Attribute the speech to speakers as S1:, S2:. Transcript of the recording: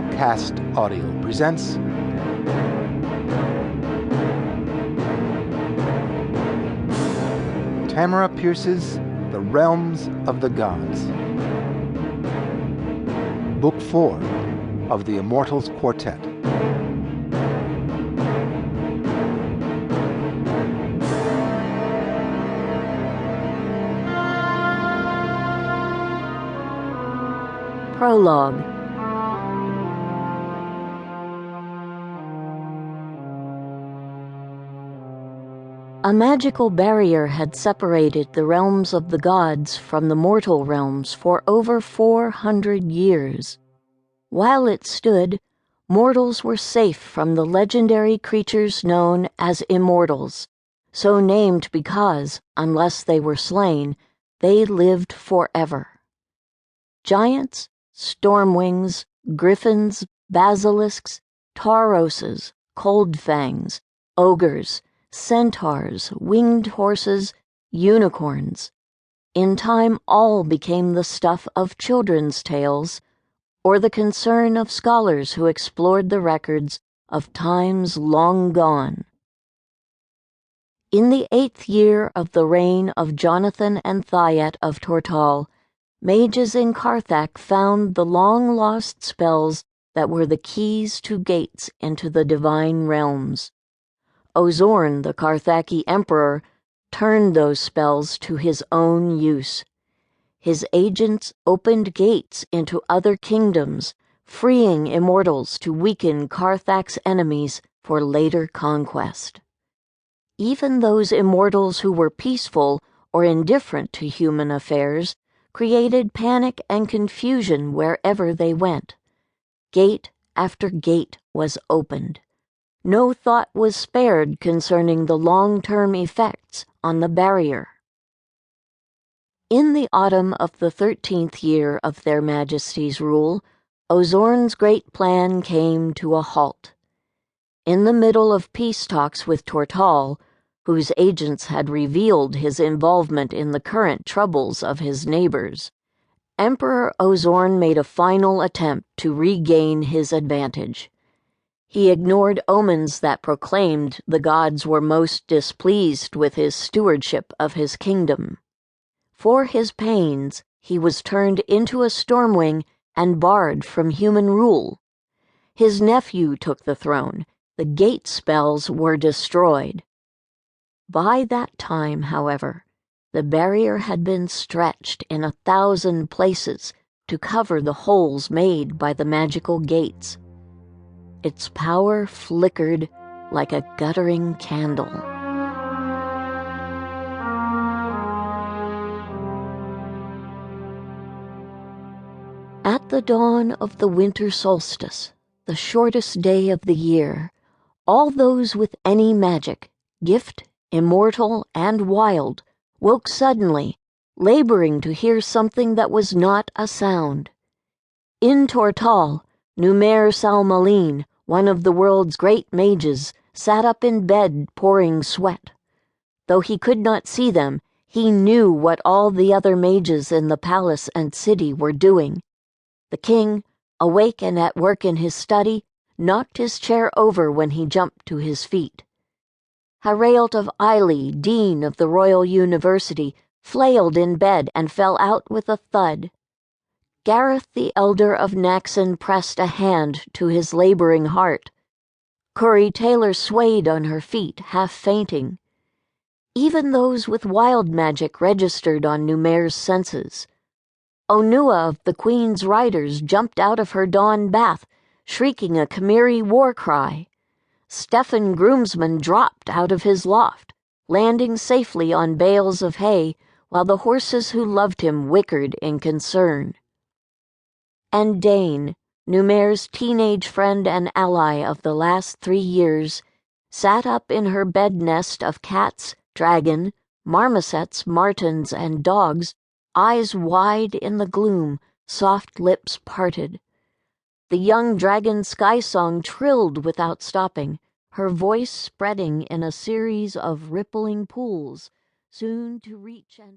S1: Cast Audio presents Tamora Pierce's The Realms of the Gods, Book 4 of the Immortals Quartet.
S2: Prologue. A magical barrier had separated the realms of the gods from the mortal realms for over 400 years. While it stood, mortals were safe from the legendary creatures known as Immortals, so named because, unless they were slain, they lived forever. Giants, stormwings, griffins, basilisks, tauroses, coldfangs, ogres, centaurs, winged horses, unicorns. In time, all became the stuff of children's tales, or the concern of scholars who explored the records of times long gone. In the 8th year of the reign of Jonathan and Thyat of Tortall, mages in Carthag found the long-lost spells that were the keys to gates into the divine realms. Ozorne, the Carthagi emperor, turned those spells to his own use. His agents opened gates into other kingdoms, freeing immortals to weaken Carthag's enemies for later conquest. Even those immortals who were peaceful or indifferent to human affairs created panic and confusion wherever they went. Gate after gate was opened. No thought was spared concerning the long-term effects on the barrier. In the autumn of the 13th year of their Majesties' rule, Ozorne's great plan came to a halt. In the middle of peace talks with Tortall, whose agents had revealed his involvement in the current troubles of his neighbors, Emperor Ozorne made a final attempt to regain his advantage. He ignored omens that proclaimed the gods were most displeased with his stewardship of his kingdom. For his pains, he was turned into a stormwing and barred from human rule. His nephew took the throne. The gate spells were destroyed. By that time, however, the barrier had been stretched in 1,000 places to cover the holes made by the magical gates. Its power flickered like a guttering candle. At the dawn of the winter solstice, the shortest day of the year, all those with any magic, gift, immortal, and wild, woke suddenly, laboring to hear something that was not a sound. In Tortall, Numair Salmaline, one of the world's great mages, sat up in bed pouring sweat. Though he could not see them, he knew what all the other mages in the palace and city were doing. The king, awake and at work in his study, knocked his chair over when he jumped to his feet. Harrowing of Ely, dean of the Royal University, flailed in bed and fell out with a thud. Gareth the elder of Naxon pressed a hand to his laboring heart. Curry Taylor swayed on her feet, half fainting. Even those with wild magic registered on Numair's senses. Onua of the Queen's Riders jumped out of her dawn bath, shrieking a Chimeri war cry. Stephen Groomsman dropped out of his loft, landing safely on bales of hay, while the horses who loved him whickered in concern. And Daine, Numair's teenage friend and ally of the last 3 years, sat up in her bed nest of cats, dragon, marmosets, martens, and dogs, eyes wide in the gloom, soft lips parted. The young dragon sky song trilled without stopping, her voice spreading in a series of rippling pools, soon to reach and